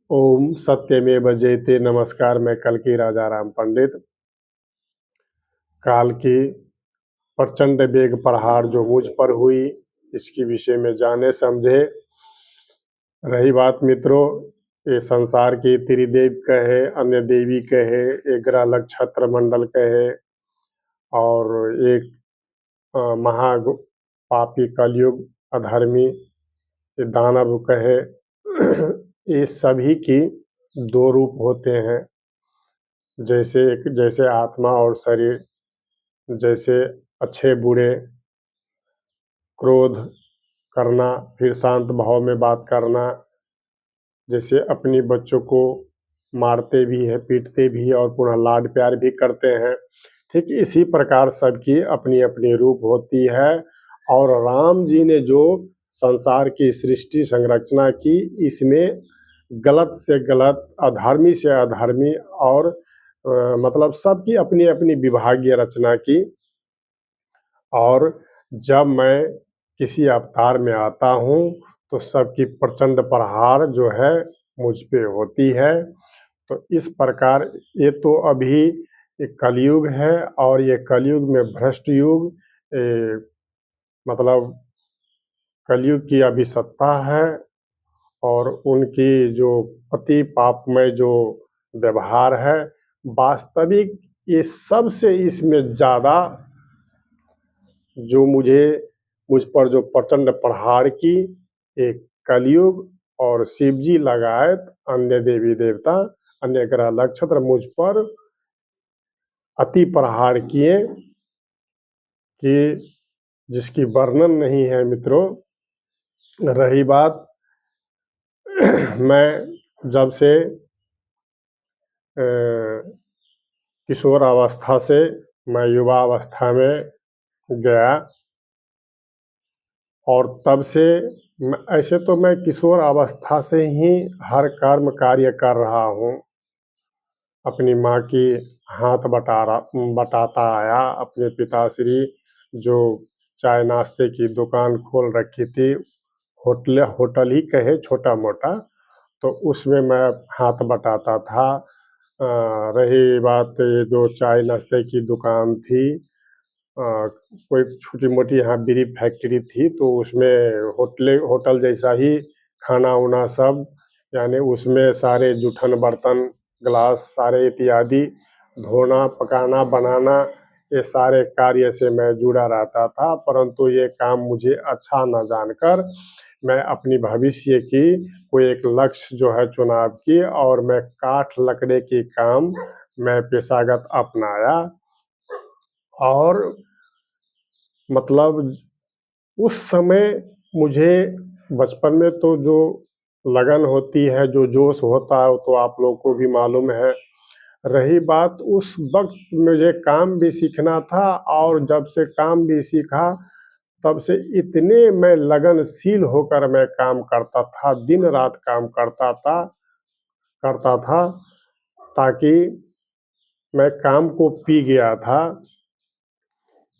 ओम सत्यमेव जयते। नमस्कार, मैं कल्कि राजाराम पंडित। काल की प्रचंड वेग प्रहार जो मुझ पर हुई, इसके विषय में जाने समझे। रही बात मित्रों, ये संसार की त्रिदेव कहे, अन्य देवी कहे, ये ग्रह नक्षत्र मंडल कहे, और एक महा पापी कलयुग अधर्मी ये दानव कहे, ये सभी की दो रूप होते हैं। जैसे आत्मा और शरीर, जैसे अच्छे बुरे, क्रोध करना, फिर शांत भाव में बात करना, जैसे अपने बच्चों को मारते भी है, पीटते भी है और पुनः लाड प्यार भी करते हैं। ठीक इसी प्रकार सबकी अपनी अपनी रूप होती है। और राम जी ने जो संसार की सृष्टि संरचना की, इसमें गलत से गलत, अधर्मी से अधर्मी और मतलब सबकी अपनी अपनी विभागीय रचना की। और जब मैं किसी अवतार में आता हूँ तो सबकी प्रचंड प्रहार जो है मुझ पे होती है। तो इस प्रकार ये तो अभी एक कलयुग है, और ये कलयुग में भ्रष्ट युग, मतलब कलयुग की अभी सत्ता है। और उनकी जो अति पापमय जो व्यवहार है, वास्तविक ये सबसे इसमें ज़्यादा जो मुझ पर जो प्रचंड प्रहार की, एक कलयुग और शिव जी लगायत अन्य देवी देवता, अन्य ग्रह नक्षत्र मुझ पर अति प्रहार किए कि जिसकी वर्णन नहीं है मित्रों। रही बात मैं जब से किशोर अवस्था से मैं युवा अवस्था में गया, और तब से ऐसे तो मैं किशोर अवस्था से ही हर कर्म कार्य कर रहा हूँ। अपनी माँ की हाथ बटाता आया। अपने पिताश्री जो चाय नाश्ते की दुकान खोल रखी थी, होटल ही कहे छोटा मोटा, तो उसमें मैं हाथ बटाता था। रही बात ये जो चाय नाश्ते की दुकान थी, कोई छोटी मोटी यहाँ बीड़ी फैक्ट्री थी, तो उसमें होटल जैसा ही खाना उना सब, यानी उसमें सारे जूठन बर्तन, गिलास सारे इत्यादि धोना, पकाना, बनाना, ये सारे कार्य से मैं जुड़ा रहता था। परंतु ये काम मुझे अच्छा न जानकर मैं अपनी भविष्य की कोई एक लक्ष्य जो है चुनाव की, और मैं काठ लकड़े की काम मैं पेशागत अपनाया। और मतलब उस समय मुझे मुझे में तो जो लगन होती है, जो जोश होता है, वो तो आप लोगों को भी मालूम है। रही बात, उस वक्त मुझे काम भी सीखना था, और जब से काम भी सीखा तब से इतने मैं लगनशील होकर मैं काम करता था, दिन रात काम करता था, ताकि मैं काम को पी गया था।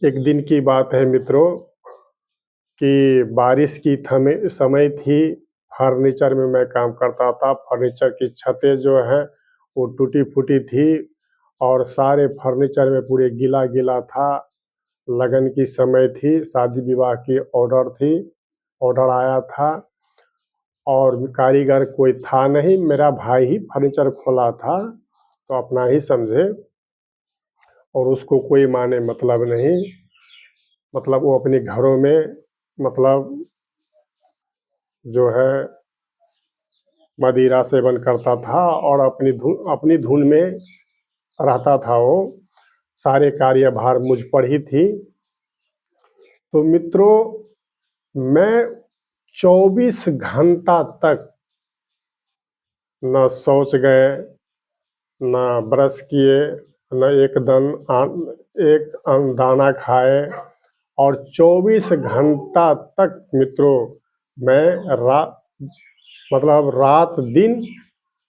एक दिन की बात है मित्रों कि बारिश की समय थी। फर्नीचर में मैं काम करता था। फर्नीचर की छतें जो है वो टूटी फूटी थी, और सारे फर्नीचर में पूरे गीला गीला था। लगन की समय थी, शादी विवाह की ऑर्डर आया था, और कारीगर कोई था नहीं। मेरा भाई ही फर्नीचर खोला था, तो अपना ही समझे, और उसको कोई माने मतलब नहीं। मतलब वो अपने घरों में, मतलब जो है मदिरा सेवन करता था, और अपनी धुन में रहता था वो। सारे कार्यभार मुझ पर ही थी। तो मित्रों, मैं 24 घंटा तक न शौच गए, न ब्रश किए, न एक दाना खाए, और 24 घंटा तक मित्रों मैं रात दिन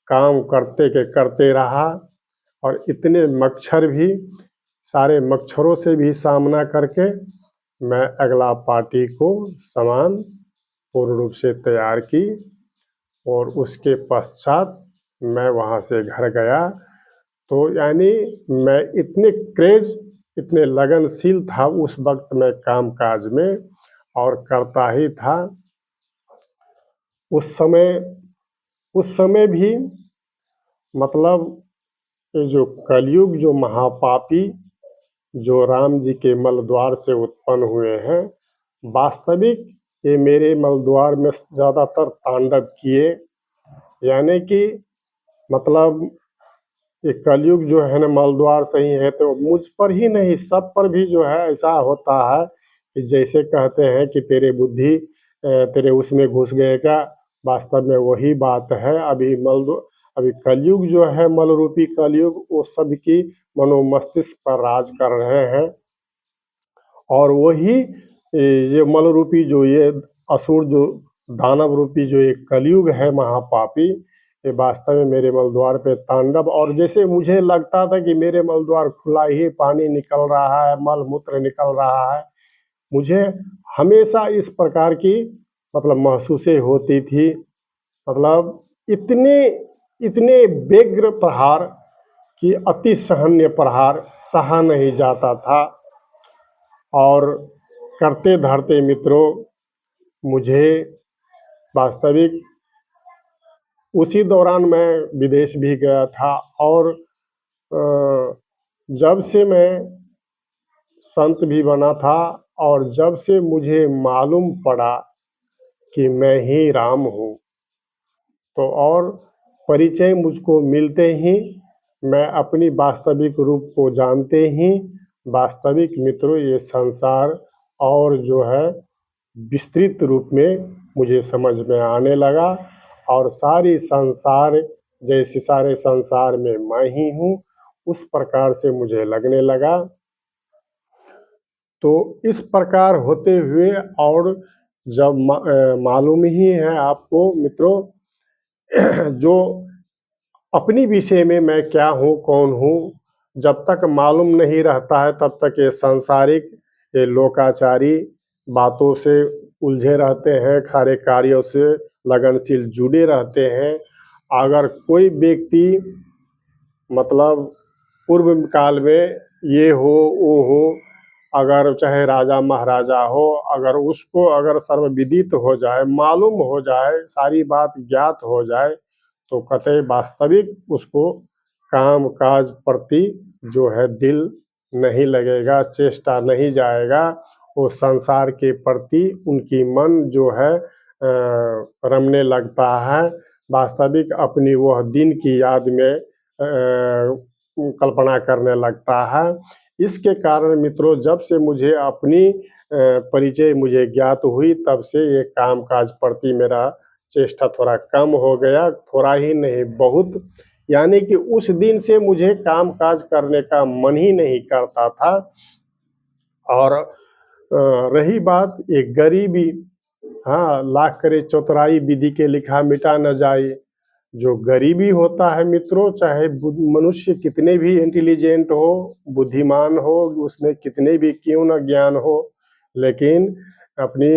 काम करते रहा। और इतने मच्छर भी, सारे मच्छरों से भी सामना करके मैं अगला पार्टी को सामान पूर्ण रूप से तैयार की, और उसके पश्चात मैं वहाँ से घर गया। तो यानी मैं इतने क्रेज़, इतने लगनशील था उस वक़्त मैं काम-काज में और करता ही था। उस समय उस समय भी मतलब ये जो कलयुग जो महापापी जो राम जी के मलद्वार से उत्पन्न हुए हैं, वास्तविक ये मेरे मलद्वार में ज़्यादातर तांडव किए। यानी कि मतलब ये कलयुग जो है ना मलद्वार सही है तो मुझ पर ही नहीं सब पर भी जो है ऐसा होता है कि जैसे कहते हैं कि तेरे बुद्धि तेरे उसमें घुस गए क्या, वास्तव में वही बात है। अभी कलयुग जो है मल रूपी कलयुग वो सबकी मनोमस्तिष्क पर राज कर रहे हैं और वही ये मल रूपी जो ये असुर जो दानव रूपी जो ये कलयुग है महापापी, ये वास्तव में मेरे मलद्वार पे तांडव और जैसे मुझे लगता था कि मेरे मलद्वार खुला ही पानी निकल रहा है, मल-मूत्र निकल रहा है। मुझे हमेशा इस प्रकार की मतलब महसूसें होती थी। मतलब इतने इतने व्यग्र प्रहार कि अति सहन्य प्रहार सहा नहीं जाता था और करते-धरते मित्रों मुझे वास्तविक उसी दौरान मैं विदेश भी गया था और जब से मैं संत भी बना था और जब से मुझे मालूम पड़ा कि मैं ही राम हूँ, तो और परिचय मुझको मिलते ही मैं अपनी वास्तविक रूप को जानते ही वास्तविक मित्रों ये संसार और जो है विस्तृत रूप में मुझे समझ में आने लगा और सारी संसार जैसे सारे संसार में मैं ही हूँ, उस प्रकार से मुझे लगने लगा। तो इस प्रकार होते हुए और जब मालूम ही है आपको मित्रों जो अपनी विषय में मैं क्या हूँ, कौन हूँ, जब तक मालूम नहीं रहता है तब तक ये सांसारिक, ये लोकाचारी बातों से उलझे रहते हैं, खरे कार्यों से लगनशील जुड़े रहते हैं। अगर कोई व्यक्ति मतलब पूर्व काल में ये हो, वो हो, अगर चाहे राजा महाराजा हो, अगर उसको अगर सर्वविदित हो जाए, मालूम हो जाए, सारी बात ज्ञात हो जाए, तो कतई वास्तविक उसको काम-काज प्रति जो है दिल नहीं लगेगा, चेष्टा नहीं जाएगा। वो संसार के प्रति उनकी मन जो है रमने लगता है। वास्तविक अपनी वह दिन की याद में कल्पना करने लगता है। इसके कारण मित्रों जब से मुझे अपनी परिचय मुझे ज्ञात हुई तब से ये काम-काज प्रति मेरा चेष्टा थोड़ा कम हो गया, थोड़ा ही नहीं बहुत। यानी कि उस दिन से मुझे काम-काज करने का मन ही नहीं करता था और रही बात ये गरीबी, हाँ, लाख करे चौतराई विधि के लिखा मिटा न जाए। जो गरीबी होता है मित्रों, चाहे मनुष्य कितने भी इंटेलिजेंट हो, बुद्धिमान हो, उसमें कितने भी क्यों न ज्ञान हो, लेकिन अपनी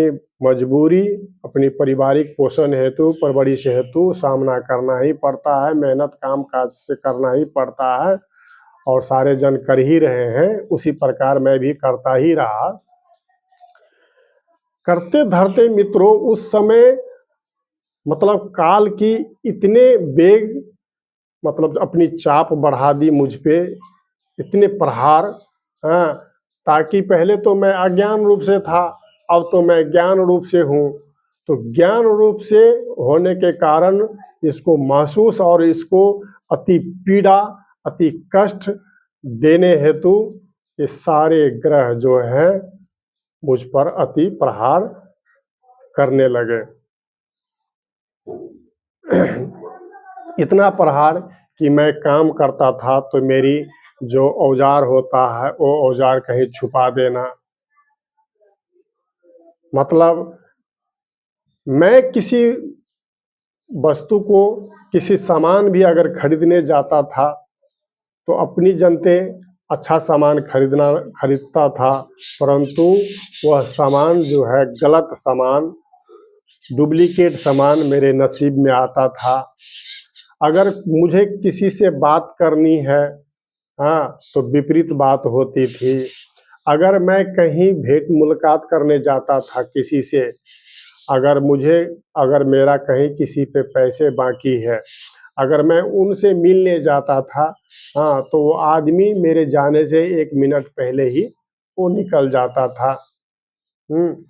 मजबूरी, अपनी पारिवारिक पोषण हेतु, परवरिश हेतु सामना करना ही पड़ता है, मेहनत काम-काज से करना ही पड़ता है और सारे जन कर ही रहे हैं, उसी प्रकार मैं भी करता ही रहा। करते-धरते मित्रों उस समय मतलब काल की इतने वेग मतलब अपनी चाप बढ़ा दी मुझ पे, इतने प्रहार, हाँ, ताकि पहले तो मैं अज्ञान रूप से था, अब तो मैं ज्ञान रूप से हूँ। तो ज्ञान रूप से होने के कारण इसको महसूस और इसको अति पीड़ा, अति कष्ट देने हेतु ये सारे ग्रह जो हैं मुझ पर अति प्रहार करने लगे। इतना प्रहार कि मैं काम करता था तो मेरी जो औजार होता है वो औजार कहीं छुपा देना। मतलब मैं किसी वस्तु को, किसी सामान भी अगर खरीदने जाता था तो अपनी जनते अच्छा सामान खरीदता था, परंतु वह सामान जो है गलत सामान, डुप्लीकेट सामान मेरे नसीब में आता था अगर मुझे किसी से बात करनी है, हाँ, तो विपरीत बात होती थी। अगर मैं कहीं भेंट मुलाकात करने जाता था किसी से, अगर मेरा कहीं किसी पे पैसे बाकी है, अगर मैं उनसे मिलने जाता था, हाँ, तो वो आदमी मेरे जाने से 1 मिनट पहले ही वो निकल जाता था। हुँ,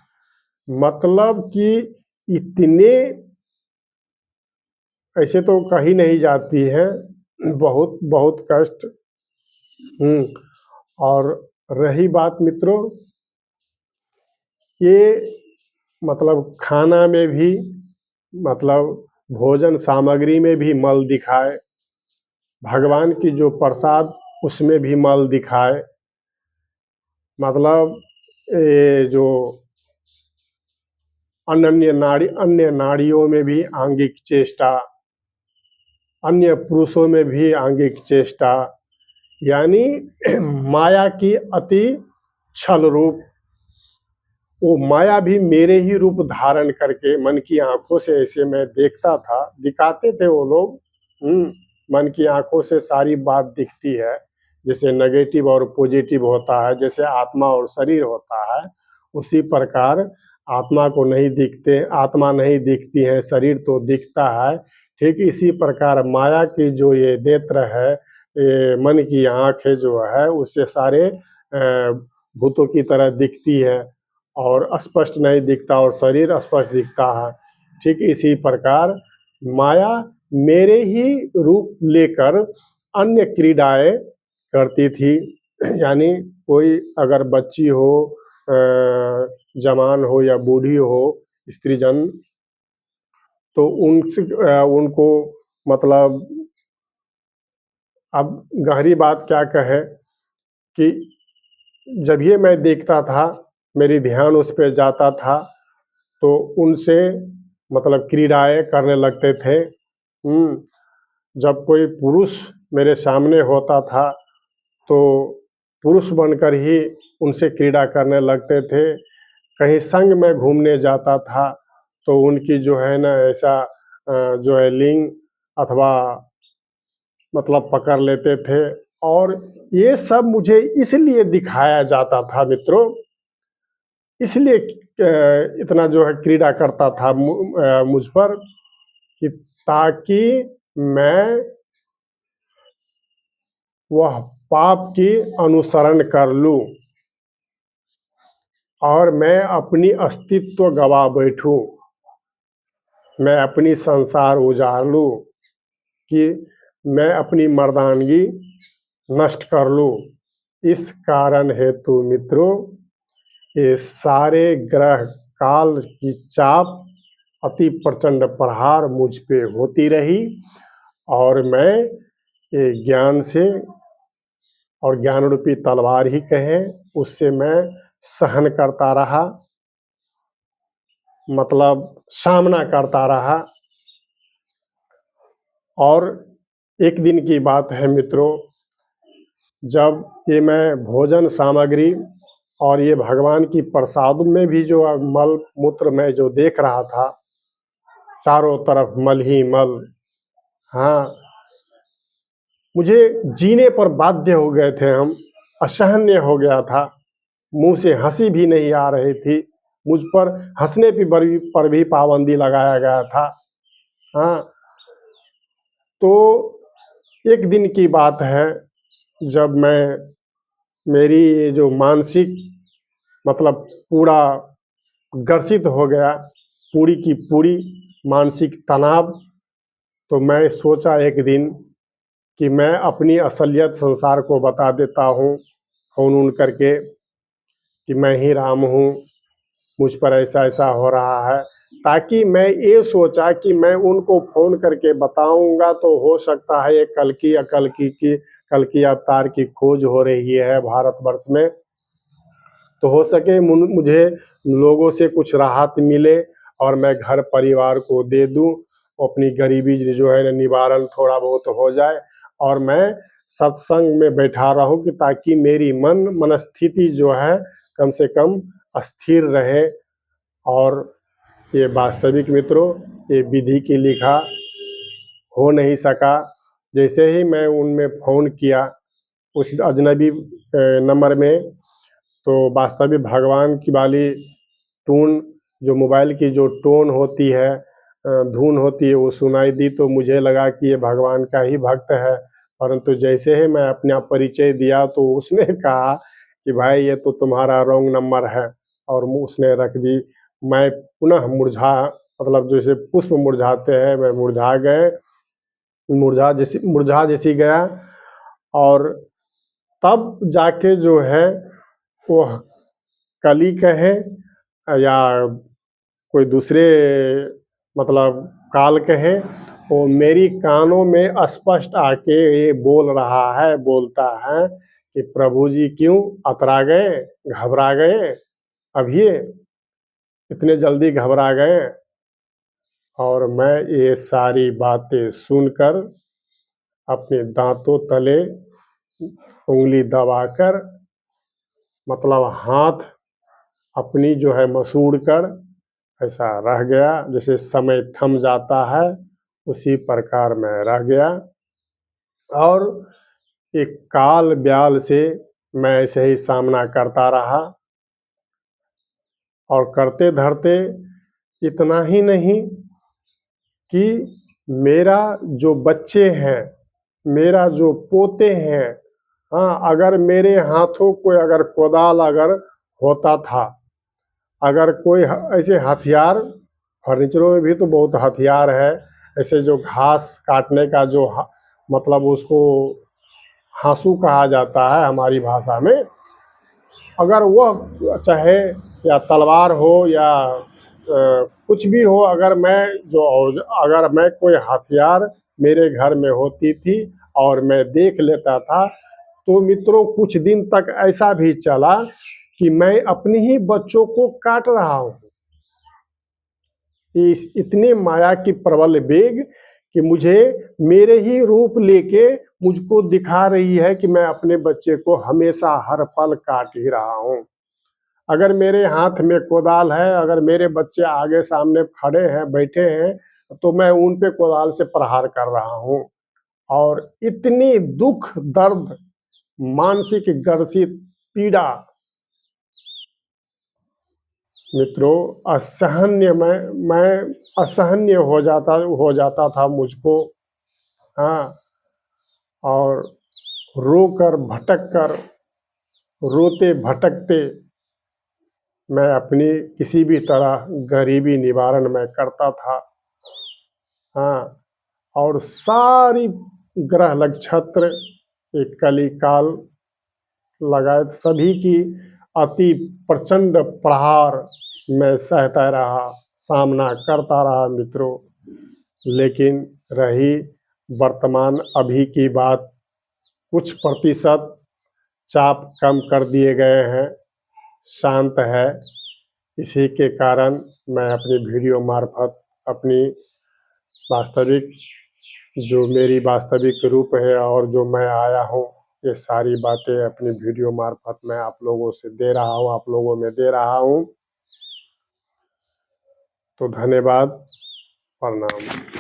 मतलब कि इतने ऐसे तो कही नहीं जाती है, बहुत बहुत कष्ट। हुँ, और रही बात मित्रों, ये मतलब खाना में भी, मतलब भोजन सामग्री में भी मल दिखाए, भगवान की जो प्रसाद उसमें भी मल दिखाए, मतलब ये जो अन्य नारियों में भी आंगिक चेष्टा, अन्य पुरुषों में भी आंगिक चेष्टा, यानी माया की अति छल रूप। वो माया भी मेरे ही रूप धारण करके मन की आंखों से ऐसे मैं देखता था, दिखाते थे वो लोग। मन की आंखों से सारी बात दिखती है, जैसे नेगेटिव और पॉजिटिव होता है, जैसे आत्मा और शरीर होता है, उसी प्रकार आत्मा नहीं दिखती है, शरीर तो दिखता है। ठीक इसी प्रकार माया की जो ये नेत्र है, ये मन की आँख है जो है, उससे सारे भूतों की तरह दिखती है और स्पष्ट नहीं दिखता, और शरीर स्पष्ट दिखता है। ठीक इसी प्रकार माया मेरे ही रूप लेकर अन्य क्रीड़ाएँ करती थी। यानी कोई अगर बच्ची हो, जवान हो या बूढ़ी हो, स्त्रीजन, तो उनको मतलब, अब गहरी बात क्या कहें कि जब ये मैं देखता था, मेरी ध्यान उस पे जाता था, तो उनसे मतलब क्रीड़ाएँ करने लगते थे। जब कोई पुरुष मेरे सामने होता था, तो पुरुष बनकर ही उनसे क्रीड़ा करने लगते थे। कहीं संग में घूमने जाता था, तो उनकी जो है ना ऐसा जो है लिंग अथवा मतलब पकड़ लेते थे। और ये सब मुझे इसलिए दिखाया जाता था मित्रों, इसलिए इतना जो है क्रीड़ा करता था मुझ पर, कि ताकि मैं वह पाप की अनुसरण कर लूँ और मैं अपनी अस्तित्व गवा बैठूँ, मैं अपनी संसार उजाड़ लूँ, कि मैं अपनी मर्दानगी नष्ट कर लूँ। इस कारण हेतु मित्रों, ये सारे ग्रह काल की चाप, अति प्रचंड प्रहार मुझ पे होती रही, और मैं ये ज्ञान से, और ज्ञान रूपी तलवार ही कहें, उससे मैं सहन करता रहा, मतलब सामना करता रहा। और एक दिन की बात है मित्रों, जब ये मैं भोजन सामग्री और ये भगवान की प्रसाद में भी जो मल मूत्र मैं जो देख रहा था, चारों तरफ मल ही मल, हाँ, मुझे जीने पर बाध्य हो गए थे हम, असहनीय हो गया था, मुँह से हँसी भी नहीं आ रही थी, मुझ पर हँसने की पर भी पाबंदी लगाया गया था। हाँ, तो एक दिन की बात है, जब मेरी ये जो मानसिक मतलब पूरा ग्रसित हो गया, पूरी की पूरी मानसिक तनाव, तो मैं सोचा एक दिन कि मैं अपनी असलियत संसार को बता देता हूँ, फ़ोन करके, कि मैं ही राम हूँ, मुझ पर ऐसा-ऐसा हो रहा है। ताकि मैं ये सोचा कि मैं उनको फ़ोन करके बताऊँगा, तो हो सकता है ये कल्कि अवतार की खोज हो रही है भारतवर्ष में। तो हो सके मुझे लोगों से कुछ राहत मिले, और मैं घर परिवार को दे दूँ, अपनी गरीबी जो है ना निवारण थोड़ा बहुत हो जाए, और मैं सत्संग में बैठा रहूँ, कि ताकि मेरी मनस्थिति जो है कम से कम स्थिर रहे। और ये वास्तविक मित्रों, ये विधि की लिखा हो नहीं सका। जैसे ही मैं उनमें फ़ोन किया उस अजनबी नंबर में, तो वास्तविक भगवान की वाली टोन, जो मोबाइल की जो टोन होती है, धुन होती है, वो सुनाई दी, तो मुझे लगा कि ये भगवान का ही भक्त है। परंतु जैसे ही मैं अपना परिचय दिया तो उसने कहा कि भाई ये तो तुम्हारा रॉन्ग नंबर है, और मुँह उसने रख दी। मैं पुनः मतलब जैसे पुष्प मुरझाते हैं, मैं मुरझा जैसी गया। और तब जाके जो है वो कली कहे या कोई दूसरे मतलब काल कहे, वो मेरी कानों में स्पष्ट आके ये बोलता है कि प्रभु जी क्यों अतरा गए, घबरा गए, अभी इतने जल्दी घबरा गए। और मैं ये सारी बातें सुनकर अपने दांतों तले उंगली दबाकर, मतलब हाथ अपनी जो है मसूड़ कर ऐसा रह गया, जैसे समय थम जाता है उसी प्रकार मैं रह गया। और एक काल ब्याल से मैं ऐसे ही सामना करता रहा, और करते धरते इतना ही नहीं कि मेरा जो बच्चे हैं, मेरा जो पोते हैं, हाँ, अगर मेरे हाथों कोई अगर कोदाल अगर होता था, अगर कोई ऐसे हथियार, फर्नीचरों में भी तो बहुत हथियार है, ऐसे जो घास काटने का जो मतलब उसको हाँसू कहा जाता है हमारी भाषा में, अगर वह चाहे या तलवार हो या कुछ भी हो, अगर मैं कोई हथियार मेरे घर में होती थी और मैं देख लेता था, तो मित्रों कुछ दिन तक ऐसा भी चला कि मैं अपने ही बच्चों को काट रहा हूँ। इस इतनी माया की प्रबल वेग कि मुझे मेरे ही रूप लेके मुझको दिखा रही है कि मैं अपने बच्चे को हमेशा हर पल काट ही रहा हूँ। अगर मेरे हाथ में कोदाल है, अगर मेरे बच्चे आगे सामने खड़े हैं, बैठे हैं, तो मैं उन पे कोदाल से प्रहार कर रहा हूँ। और इतनी दुख, दर्द, मानसिक ग्रसित पीड़ा मित्रों असहनीय, मैं असहनीय हो जाता था मुझको। हाँ, और रोकर भटक कर, रोते भटकते मैं अपनी किसी भी तरह गरीबी निवारण मैं करता था। हाँ, और सारी ग्रह नक्षत्र, एक कली काल लगायत सभी की अति प्रचंड प्रहार मैं सहता रहा, सामना करता रहा मित्रों। लेकिन रही वर्तमान अभी की बात, कुछ प्रतिशत चाप कम कर दिए गए हैं, शांत है। इसी के कारण मैं अपनी वीडियो मार्फत अपनी वास्तविक, जो मेरी वास्तविक रूप है और जो मैं आया हूँ, ये सारी बातें अपनी वीडियो मार्फत मैं आप लोगों से दे रहा हूँ, आप लोगों में दे रहा हूँ। तो धन्यवाद, प्रणाम।